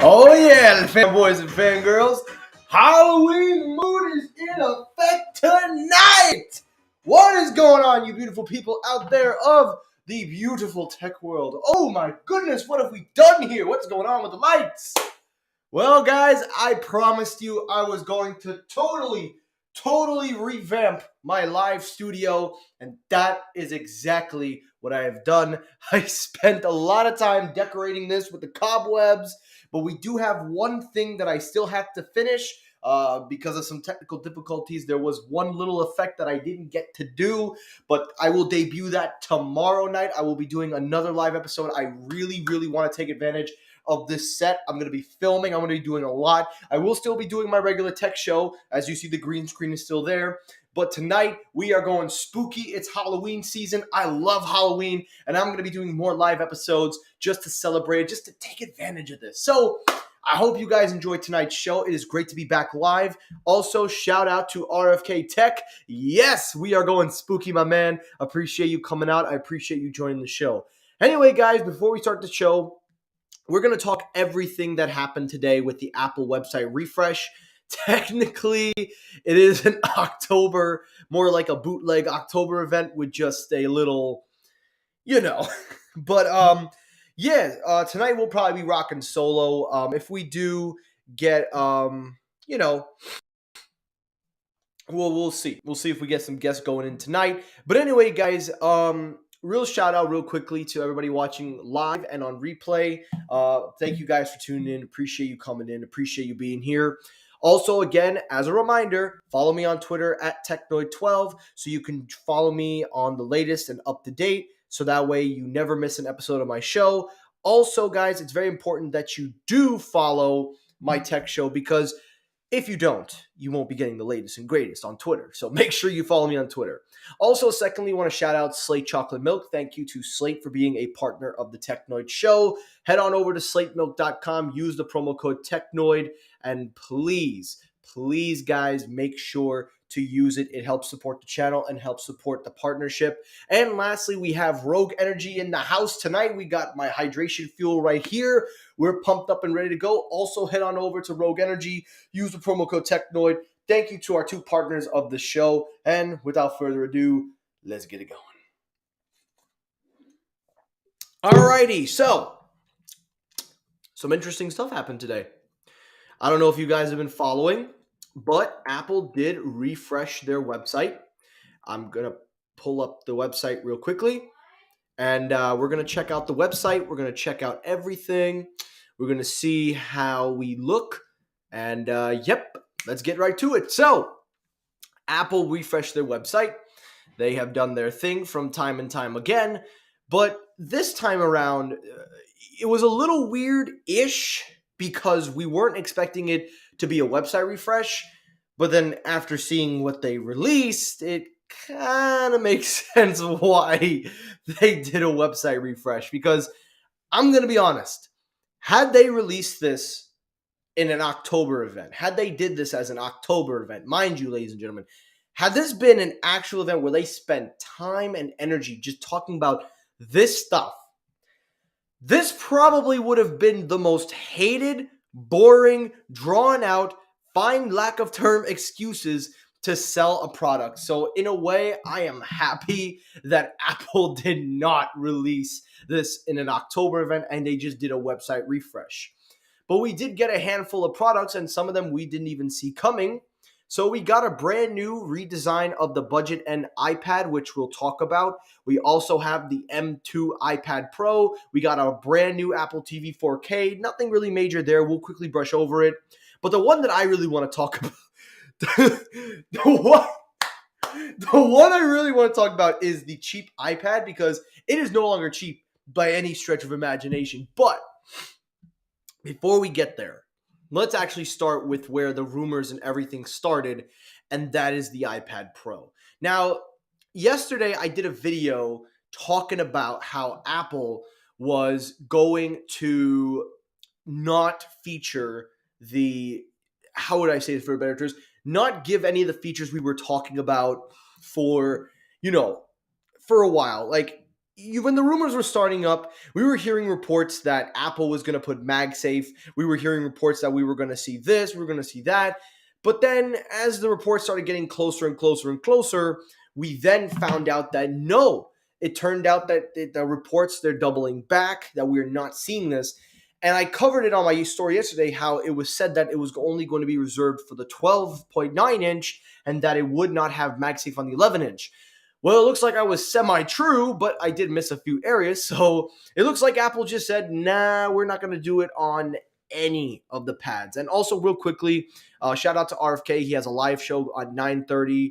Oh yeah, fanboys and fangirls. Halloween mood is in effect tonight. What is going on, you beautiful people out there of the beautiful tech world? Oh my goodness, what have we done here? What's going on with the lights? Well, guys, I promised you I was going to totally revamp my live studio, and that is exactly what I have done. I spent a lot of time decorating this with the cobwebs, but we do have one thing that I still have to finish. Because of some technical difficulties, there was one little effect that I didn't get to do, but I will debut that tomorrow night. I will be doing another live episode. I really want to take advantage of this set. I'm going to be filming. I'm going to be doing a lot. I will still be doing my regular tech show. As you see, the green screen is still there. But tonight, we are going spooky. It's Halloween season. I love Halloween, and I'm going to be doing more live episodes just to celebrate, just to take advantage of this. So I hope you guys enjoyed tonight's show. It is great to be back live. Also, shout out to RFK Tech. Yes, we are going spooky, my man. Appreciate you coming out. I appreciate you joining the show. Anyway, guys, before we start the show, we're going to talk everything that happened today with the Apple website refresh. Technically, it is an October, more like a bootleg October event with just a little, But tonight we'll probably be rocking solo. If we do get, we'll see. We'll see if we get some guests going in tonight. But anyway, guys, real shout out real quickly to everybody watching live and on replay. Thank you guys for tuning in. Appreciate you coming in. Appreciate you being here. Also, again, as a reminder, follow me on Twitter at Technoid12 so you can follow me on the latest and up to date. So that way you never miss an episode of my show. Also, guys, it's very important that you do follow my tech show, because if you don't, you won't be getting the latest and greatest on Twitter. So make sure you follow me on Twitter. Also, secondly, I want to shout out Slate Chocolate Milk. Thank you to Slate for being a partner of the Technoid Show. Head on over to slatemilk.com. Use the promo code Technoid. And please, guys, make sure to use it. It helps support the channel and helps support the partnership. And lastly, we have Rogue Energy in the house tonight. We got my hydration fuel right here. We're pumped up and ready to go. Also, head on over to Rogue Energy. Use the promo code Technoid. Thank you to our two partners of the show. And without further ado, let's get it going. Alrighty, so some interesting stuff happened today. I don't know if you guys have been following, but Apple did refresh their website. I'm going to pull up the website real quickly, and we're going to check out the website. We're going to check out everything. We're going to see how we look, and let's get right to it. So, Apple refreshed their website. They have done their thing from time and time again, but this time around, it was a little weird-ish because we weren't expecting it to be a website refresh, but then after seeing what they released, it kind of makes sense why they did a website refresh. Because I'm going to be honest, had they released this in an October event, had they did this as an October event, mind you, ladies and gentlemen, had this been an actual event where they spent time and energy just talking about this stuff, this probably would have been the most hated, boring, drawn out, find lack of term excuses to sell a product. So in a way, I am happy that Apple did not release this in an October event and they just did a website refresh. But we did get a handful of products, and some of them we didn't even see coming. So we got a brand new redesign of the budget end iPad, which we'll talk about. We also have the M2 iPad Pro. We got a brand new Apple TV 4K. Nothing really major there. We'll quickly brush over it. But the one that I really want to talk about, the one I really want to talk about is the cheap iPad, because it is no longer cheap by any stretch of imagination. But before we get there, let's actually start with where the rumors and everything started, and that is the iPad Pro. Now, yesterday I did a video talking about how Apple was going to not feature how would I say this for a better terms, not give any of the features we were talking about for a while. Like, when the rumors were starting up, we were hearing reports that Apple was going to put MagSafe. We were hearing reports that we were going to see this, we were going to see that. But then, as the reports started getting closer and closer and closer, we then found out that no, it turned out that the reports, they're doubling back, that we're not seeing this. And I covered it on my story yesterday how it was said that it was only going to be reserved for the 12.9 inch and that it would not have MagSafe on the 11 inch. Well, it looks like I was semi-true, but I did miss a few areas. So it looks like Apple just said, nah, we're not going to do it on any of the pads. And also, real quickly, shout out to RFK. He has a live show on 9:30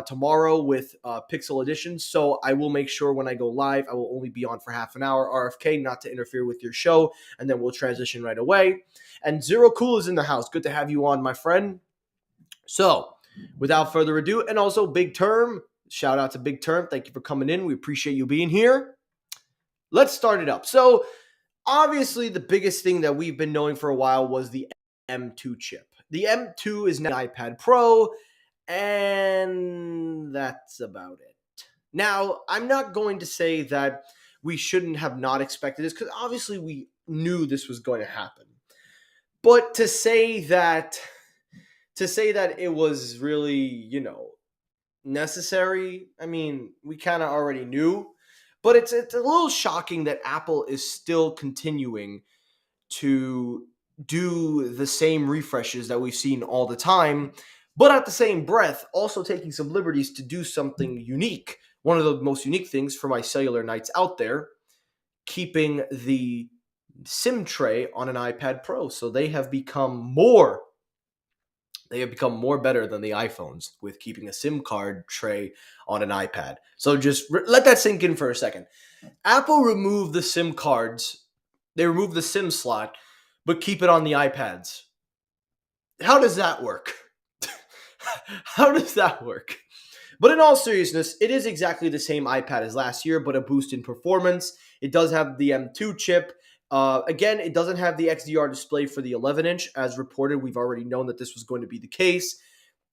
tomorrow with Pixel Edition. So I will make sure when I go live, I will only be on for half an hour. RFK, not to interfere with your show. And then we'll transition right away. And Zero Cool is in the house. Good to have you on, my friend. So without further ado, and also Big Term, shout out to Big Term. Thank you for coming in. We appreciate you being here. Let's start it up. So obviously the biggest thing that we've been knowing for a while was the M2 chip. The M2 is now iPad Pro, and that's about it. Now, I'm not going to say that we shouldn't have not expected this, because obviously we knew this was going to happen. But to say that it was really, necessary, I mean, we kind of already knew. But it's a little shocking that Apple is still continuing to do the same refreshes that we've seen all the time, but at the same breath, also taking some liberties to do something unique. One of the most unique things for my cellular nights out there, keeping the SIM tray on an iPad Pro. So they have become more better than the iPhones with keeping a SIM card tray on an iPad. So just let that sink in for a second. Apple removed the SIM cards. They removed the SIM slot, but keep it on the iPads. How does that work? How does that work? But in all seriousness, it is exactly the same iPad as last year, but a boost in performance. It does have the M2 chip. Again, it doesn't have the XDR display for the 11-inch. As reported, we've already known that this was going to be the case.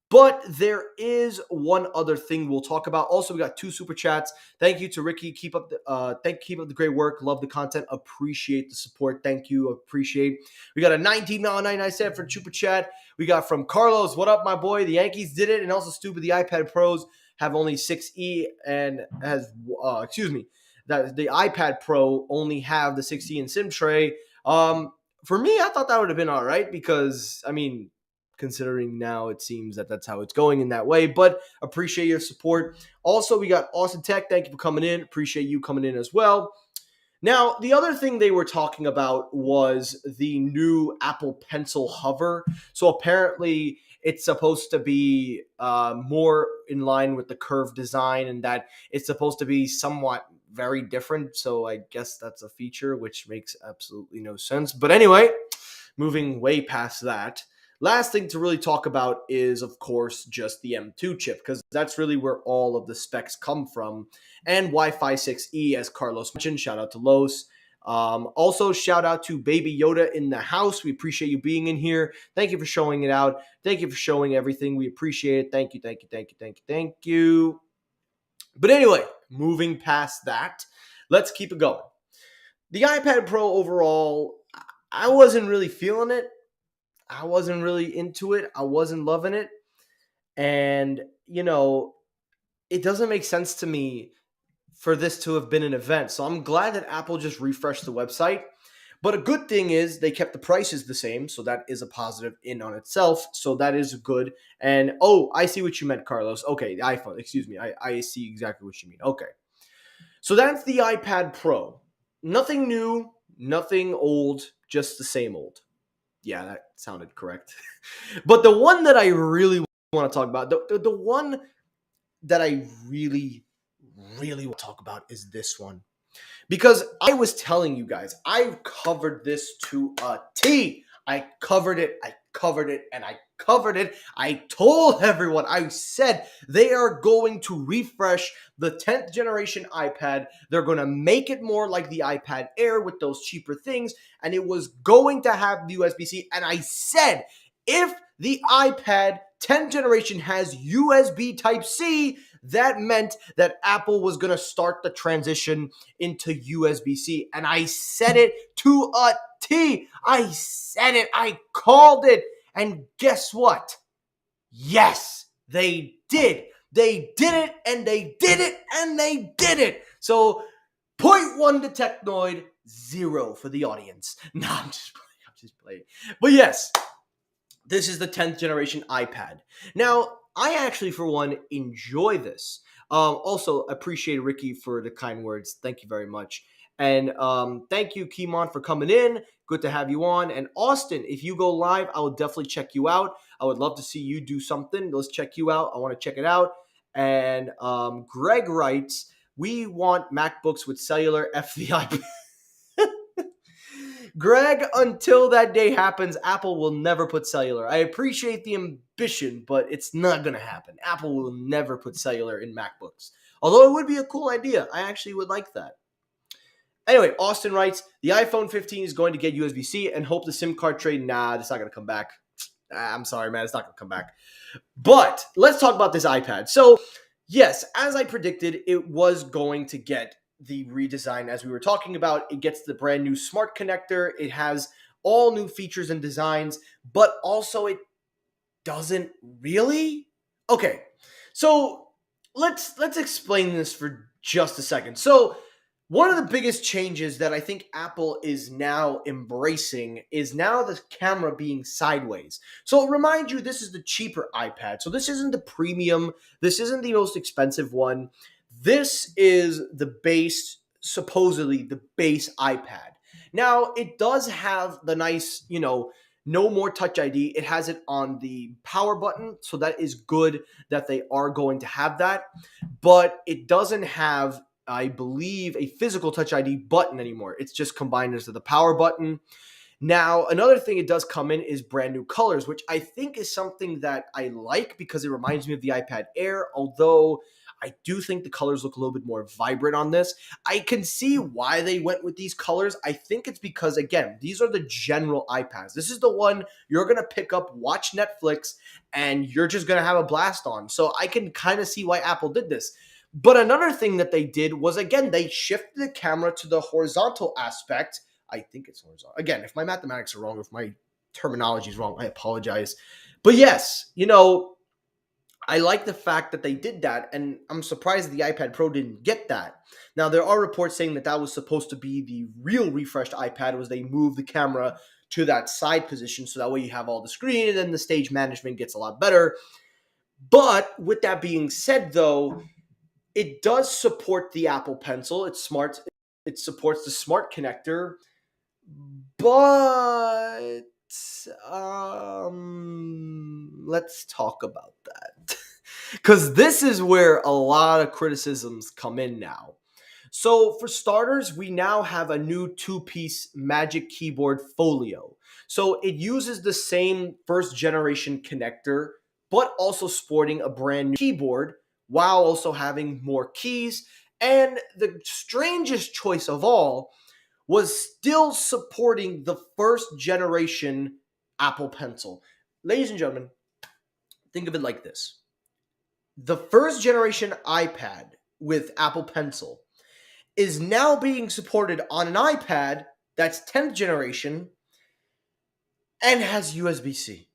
But there is one other thing we'll talk about. Also, we got 2 super chats. Thank you to Ricky. Keep up the great work. Love the content. Appreciate the support. Thank you. Appreciate. We got a $19.99 for super chat. We got from Carlos. What up, my boy? The Yankees did it, and also stupid. The iPad Pros have only 6E and that the iPad Pro only have the 6E and SIM tray. For me, I thought that would have been all right because considering now it seems that that's how it's going in that way, but appreciate your support. Also, we got Austin Tech. Thank you for coming in. Appreciate you coming in as well. Now, the other thing they were talking about was the new Apple Pencil Hover. So apparently it's supposed to be more in line with the curved design and that it's supposed to be somewhat very different. So I guess that's a feature, which makes absolutely no sense. But anyway, moving way past that. Last thing to really talk about is, of course, just the M2 chip, because that's really where all of the specs come from. And Wi-Fi 6E, as Carlos mentioned. Shout out to Los. Also, shout out to Baby Yoda in the house. We appreciate you being in here. Thank you for showing it out. Thank you for showing everything. We appreciate it. Thank you, thank you, thank you, thank you, thank you. But anyway, moving past that, let's keep it going. The iPad Pro overall, I wasn't really feeling it. I wasn't really into it. I wasn't loving it. And, it doesn't make sense to me for this to have been an event. So I'm glad that Apple just refreshed the website. But a good thing is they kept the prices the same. So that is a positive in on itself. So that is good. And, I see what you meant, Carlos. Okay, the iPhone. Excuse me. I see exactly what you mean. Okay. So that's the iPad Pro. Nothing new, nothing old, just the same old. Yeah, that sounded correct. But the one that I really want to talk about, the one that I really, really want to talk about is this one. Because I was telling you guys, I've covered this to a T. I covered it, and I covered it. I told everyone, I said they are going to refresh the 10th generation iPad. They're going to make it more like the iPad Air with those cheaper things. And it was going to have the USB-C. And I said, if the iPad 10th generation has USB Type-C, that meant that Apple was going to start the transition into USB-C. And I said it to a T. I said it. I called it. And guess what? Yes, they did. They did it, and they did it, and they did it. So, point one to Technoid, 0 for the audience. No, I'm just playing. I'm just playing. But yes, this is the 10th generation iPad. Now, I actually, for one, enjoy this. Also, appreciate Ricky for the kind words. Thank you very much. And thank you, Kimon, for coming in. Good to have you on. And Austin, if you go live, I will definitely check you out. I would love to see you do something. Let's check you out. I want to check it out. And Greg writes, we want MacBooks with cellular FBI. Greg, until that day happens, Apple will never put cellular. I appreciate the ambition, but it's not going to happen. Apple will never put cellular in MacBooks. Although it would be a cool idea. I actually would like that. Anyway, Austin writes, the iPhone 15 is going to get USB-C and hope the SIM card trade. Nah, it's not going to come back. I'm sorry, man. It's not going to come back. But let's talk about this iPad. So, yes, as I predicted, it was going to get the redesign as we were talking about. It gets the brand new smart connector. It has all new features and designs, but also it doesn't really. Okay, so let's explain this for just a second. So one of the biggest changes that I think Apple is now embracing is now the camera being sideways. So remind you, this is the cheaper iPad. So this isn't the premium. This isn't the most expensive one. This is the base, supposedly the base iPad. Now, it does have the nice, no more Touch ID. It has it on the power button, so that is good that they are going to have that. But it doesn't have, I believe, a physical Touch ID button anymore. It's just combined into the power button. Now, another thing it does come in is brand new colors, which I think is something that I like because it reminds me of the iPad Air, although I do think the colors look a little bit more vibrant on this. I can see why they went with these colors. I think it's because, again, these are the general iPads. This is the one you're going to pick up, watch Netflix, and you're just going to have a blast on. So I can kind of see why Apple did this. But another thing that they did was, again, they shifted the camera to the horizontal aspect. I think it's horizontal. Again, if my mathematics are wrong, if my terminology is wrong, I apologize. But yes, I like the fact that they did that, and I'm surprised the iPad Pro didn't get that. Now, there are reports saying that that was supposed to be the real refreshed iPad, was they moved the camera to that side position, so that way you have all the screen, and then the stage management gets a lot better. But with that being said, though, it does support the Apple Pencil. It's smart. It supports the smart connector, but let's talk about that. Because this is where a lot of criticisms come in now. So for starters, we now have a new two-piece Magic Keyboard Folio. So it uses the same first generation connector, but also sporting a brand new keyboard while also having more keys. And the strangest choice of all was still supporting the first generation Apple Pencil. Ladies and gentlemen, think of it like this. The first generation iPad with Apple Pencil is now being supported on an iPad that's 10th generation and has USB-C.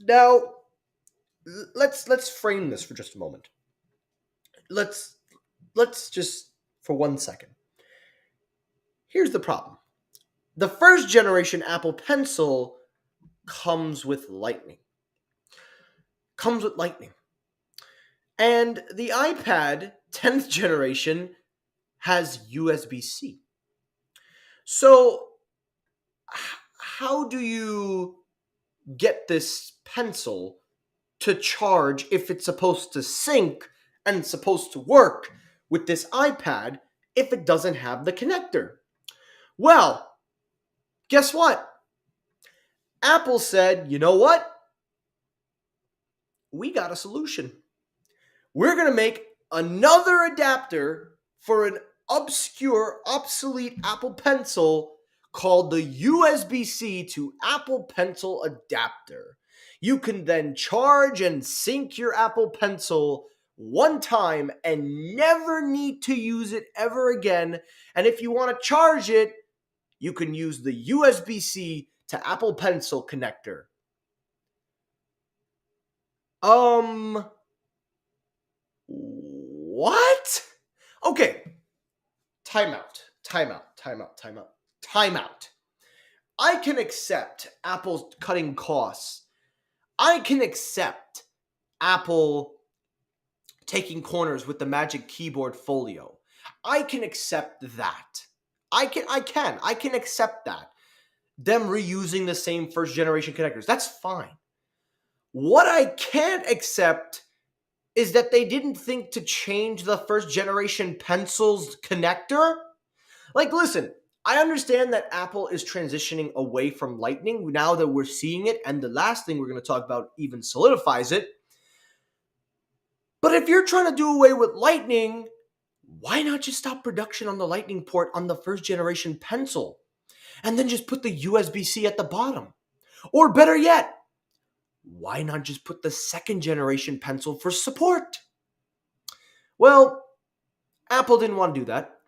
Now, let's frame this for just a moment. Let's just for 1 second. Here's the problem. The first generation Apple Pencil comes with Lightning. And the iPad 10th generation has USB-C. So how do you get this pencil to charge if it's supposed to sync and supposed to work with this iPad if it doesn't have the connector? Well, guess what? Apple said, you know what? We got a solution. We're going to make another adapter for an obscure, obsolete Apple Pencil called the USB-C to Apple Pencil adapter. You can then charge and sync your Apple Pencil one time and never need to use it ever again. And if you want to charge it, you can use the USB-C to Apple Pencil connector. What? Okay. Timeout. I can accept Apple's cutting costs. I can accept Apple taking corners with the Magic Keyboard Folio. I can accept that. I can accept that. Them reusing the same first generation connectors. That's fine. What I can't accept is that they didn't think to change the first generation pencil's connector. Like, listen, I understand that Apple is transitioning away from Lightning now that we're seeing it, and the last thing we're going to talk about even solidifies it. But if you're trying to do away with Lightning, why not just stop production on the Lightning port on the first generation pencil and then just put the USB-C at the bottom? Or better yet, why not just put the second generation pencil for support? Well, Apple didn't want to do that.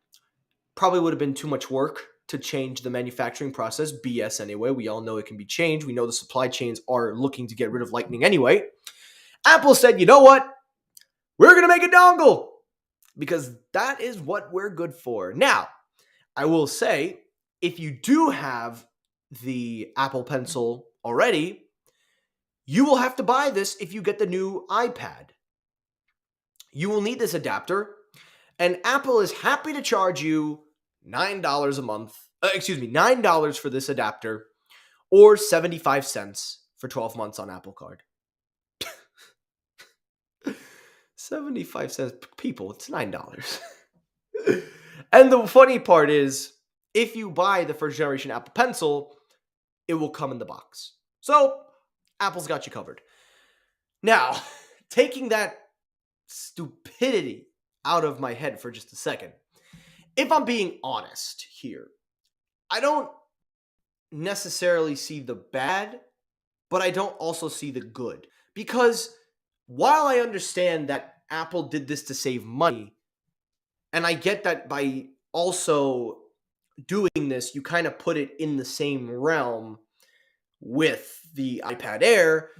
Probably would have been too much work to change the manufacturing process. BS anyway. We all know it can be changed. We know the supply chains are looking to get rid of Lightning anyway. Apple said, you know what? We're going to make a dongle because that is what we're good for. Now, I will say, if you do have the Apple Pencil already, you will have to buy this if you get the new iPad. You will need this adapter, and Apple is happy to charge you $9 a month. $9 for this adapter, or 75 cents for 12 months on Apple Card. 75 cents. People, it's $9. And the funny part is, if you buy the first generation Apple Pencil, it will come in the box. So, Apple's got you covered. Now, taking that stupidity out of my head for just a second, if I'm being honest here, I don't necessarily see the bad, but I don't also see the good. Because while I understand that Apple did this to save money, and I get that by also doing this, you kind of put it in the same realm with the iPad Air,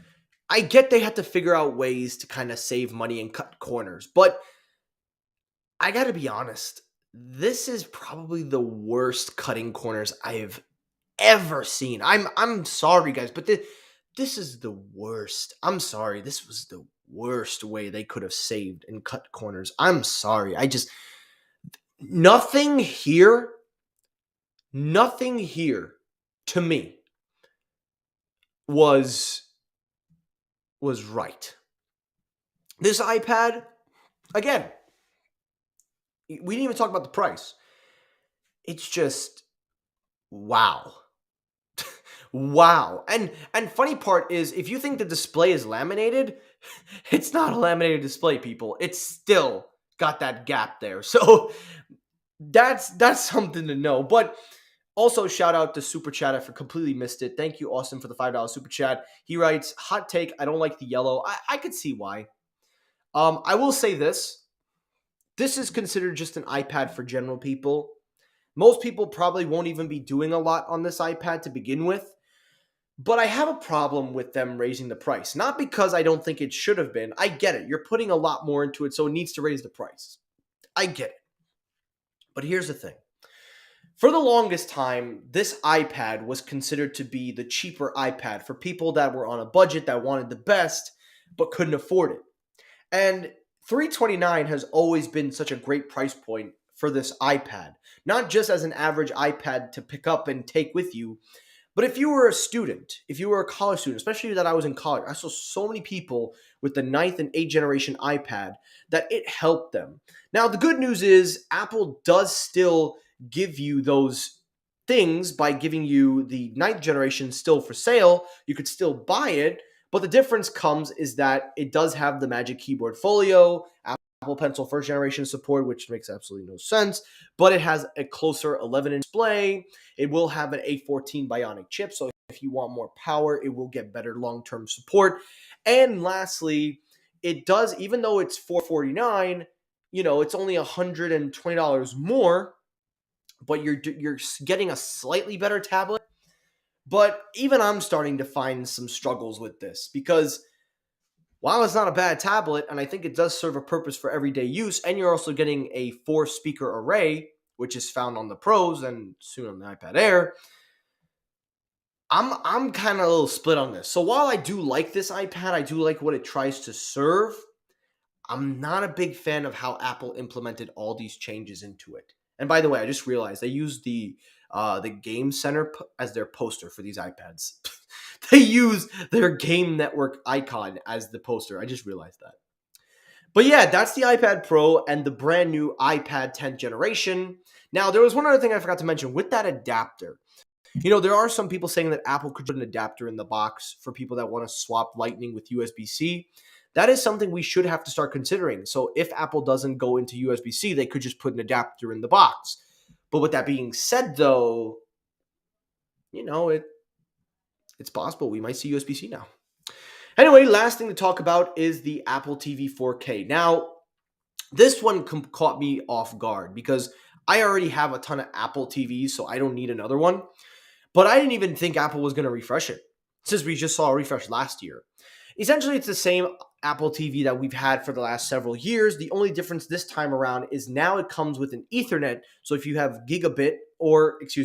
I get they had to figure out ways to kind of save money and cut corners. But I got to be honest, this is probably the worst cutting corners I have ever seen. I'm sorry, guys, but this is the worst. I'm sorry. This was the worst way they could have saved and cut corners. I'm sorry. Nothing here to me was right. This iPad, again, we didn't even talk about the price. It's just wow. Wow. And funny part is, if you think the display is laminated, it's not a laminated display, people. It's still got that gap there. So that's something to know. But also, shout out to Super Chat. I completely missed it. Thank you, Austin, for the $5 Super Chat. He writes, hot take, I don't like the yellow. I could see why. I will say this. This is considered just an iPad for general people. Most people probably won't even be doing a lot on this iPad to begin with. But I have a problem with them raising the price. Not because I don't think it should have been. I get it. You're putting a lot more into it, so it needs to raise the price. I get it. But here's the thing. For the longest time, this iPad was considered to be the cheaper iPad for people that were on a budget that wanted the best but couldn't afford it. And $329 has always been such a great price point for this iPad. Not just as an average iPad to pick up and take with you, but if you were a student, if you were a college student, especially that I was in college, I saw so many people with the 9th and 8th generation iPad that it helped them. Now, the good news is Apple does still give you those things by giving you the 9th generation still for sale. You could still buy it, but the difference comes is that it does have the Magic Keyboard Folio, Apple Pencil first generation support, which makes absolutely no sense, but it has a closer 11-inch display. It will have an A14 Bionic chip, so if you want more power, it will get better long-term support. And lastly, it does, even though it's $449, it's only $120 more, but you're getting a slightly better tablet. But even I'm starting to find some struggles with this because while it's not a bad tablet, and I think it does serve a purpose for everyday use, and you're also getting a 4-speaker array, which is found on the Pros and soon on the iPad Air, I'm kind of a little split on this. So while I do like this iPad, I do like what it tries to serve. I'm not a big fan of how Apple implemented all these changes into it. And by the way, I just realized they used the Game Center as their poster for these iPads. They use their Game Network icon as the poster. I just realized that. But yeah, that's the iPad Pro and the brand new iPad 10th generation. Now, there was one other thing I forgot to mention with that adapter. There are some people saying that Apple could put an adapter in the box for people that want to swap Lightning with USB-C. That is something we should have to start considering. So if Apple doesn't go into USB-C, they could just put an adapter in the box. But with that being said, though, it's possible we might see USB-C now. Anyway, last thing to talk about is the Apple TV 4K. Now, this one caught me off guard because I already have a ton of Apple TVs, so I don't need another one. But I didn't even think Apple was going to refresh it since we just saw a refresh last year. Essentially, it's the same Apple TV that we've had for the last several years. The only difference this time around is now it comes with an Ethernet. So if you have gigabit, or if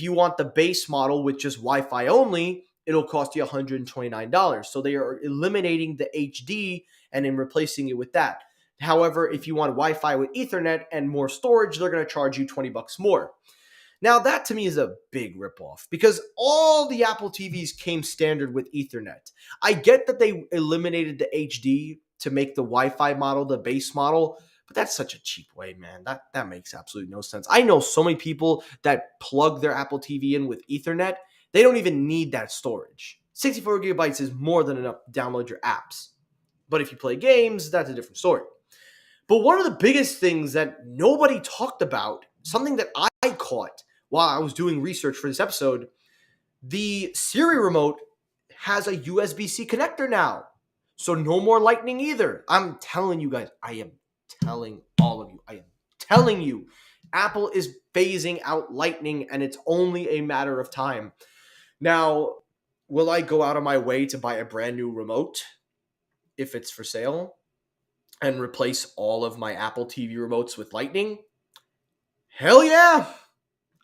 you want the base model with just Wi-Fi only, it'll cost you $129. So they are eliminating the HD and then replacing it with that. However, if you want Wi-Fi with Ethernet and more storage, they're going to charge you $20 more. Now, that to me is a big ripoff because all the Apple TVs came standard with Ethernet. I get that they eliminated the HD to make the Wi-Fi model the base model, but that's such a cheap way, man. That makes absolutely no sense. I know so many people that plug their Apple TV in with Ethernet. They don't even need that storage. 64 gigabytes is more than enough to download your apps. But if you play games, that's a different story. But one of the biggest things that nobody talked about, something that I caught while I was doing research for this episode, the Siri remote has a USB-C connector now. So no more Lightning either. I'm telling you guys, I am telling all of you, I am telling you, Apple is phasing out Lightning and it's only a matter of time. Now, will I go out of my way to buy a brand new remote if it's for sale and replace all of my Apple TV remotes with Lightning? Hell yeah!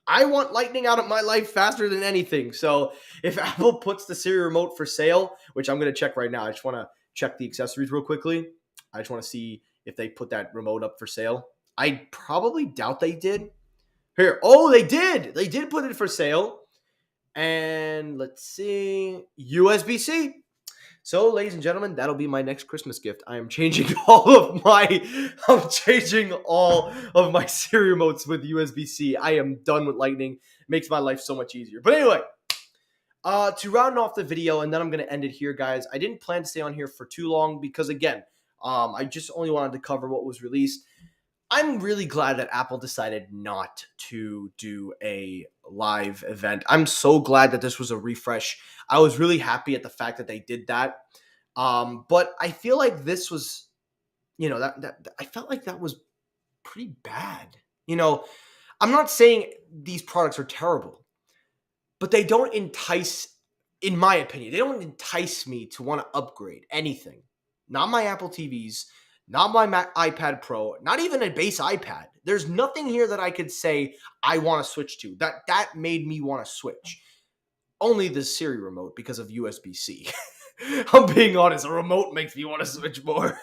I want Lightning out of my life faster than anything. So if Apple puts the Siri remote for sale, which I'm going to check right now, I just want to check the accessories real quickly. I just want to see if they put that remote up for sale. I probably doubt they did. Here, oh, they did. They did put it for sale. And let's see, USB-C. So, ladies and gentlemen, that'll be my next Christmas gift. I'm changing all of my Siri remotes with USB-C. I am done with Lightning. It makes my life so much easier. But anyway, to round off the video, and then I'm going to end it here, guys. I didn't plan to stay on here for too long because, again, I just only wanted to cover what was released. I'm really glad that Apple decided not to do a live event. I'm so glad that this was a refresh. I was really happy at the fact that they did that. But I feel like this was, I felt like that was pretty bad. I'm not saying these products are terrible, but they don't entice, in my opinion, they don't entice me to want to upgrade anything. Not my Apple TVs, not my iPad Pro, not even a base iPad. There's nothing here that I could say I want to switch to. That made me want to switch. Only the Siri remote because of USB-C. I'm being honest, a remote makes me want to switch more.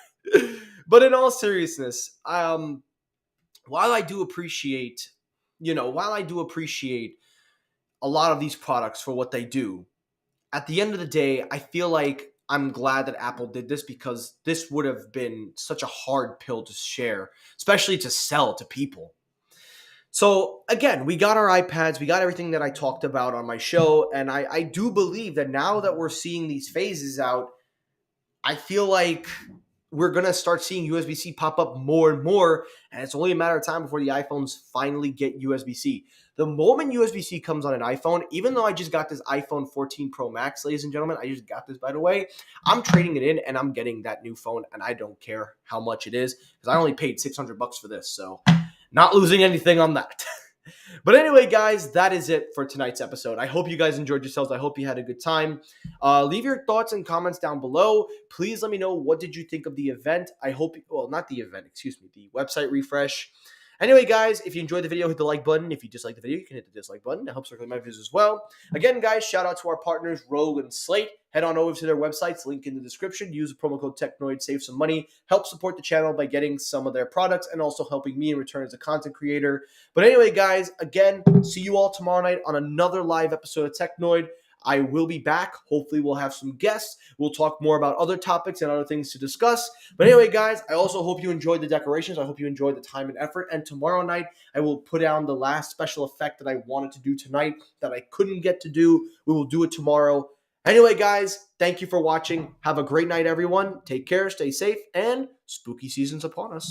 But in all seriousness, while I do appreciate a lot of these products for what they do, at the end of the day, I feel like I'm glad that Apple did this because this would have been such a hard pill to share, especially to sell to people. So again, we got our iPads, we got everything that I talked about on my show, and I do believe that now that we're seeing these phases out, I feel like we're going to start seeing USB-C pop up more and more, and it's only a matter of time before the iPhones finally get USB-C. The moment USB-C comes on an iPhone, even though I just got this iPhone 14 Pro Max, ladies and gentlemen, I just got this, by the way, I'm trading it in and I'm getting that new phone, and I don't care how much it is because I only paid $600 for this, so not losing anything on that. But anyway, guys, that is it for tonight's episode. I hope you guys enjoyed yourselves. I hope you had a good time. Leave your thoughts and comments down below. Please let me know, what did you think of the event? I hope, well, not the event, excuse me, the website refresh. Anyway, guys, if you enjoyed the video, hit the like button. If you dislike the video, you can hit the dislike button. That helps circulate my views as well. Again, guys, shout out to our partners, Rogue and Slate. Head on over to their websites, link in the description. Use the promo code Technoid, save some money. Help support the channel by getting some of their products and also helping me in return as a content creator. But anyway, guys, again, see you all tomorrow night on another live episode of Technoid. I will be back. Hopefully, we'll have some guests. We'll talk more about other topics and other things to discuss. But anyway, guys, I also hope you enjoyed the decorations. I hope you enjoyed the time and effort. And tomorrow night, I will put down the last special effect that I wanted to do tonight that I couldn't get to do. We will do it tomorrow. Anyway, guys, thank you for watching. Have a great night, everyone. Take care, stay safe, and spooky season's upon us.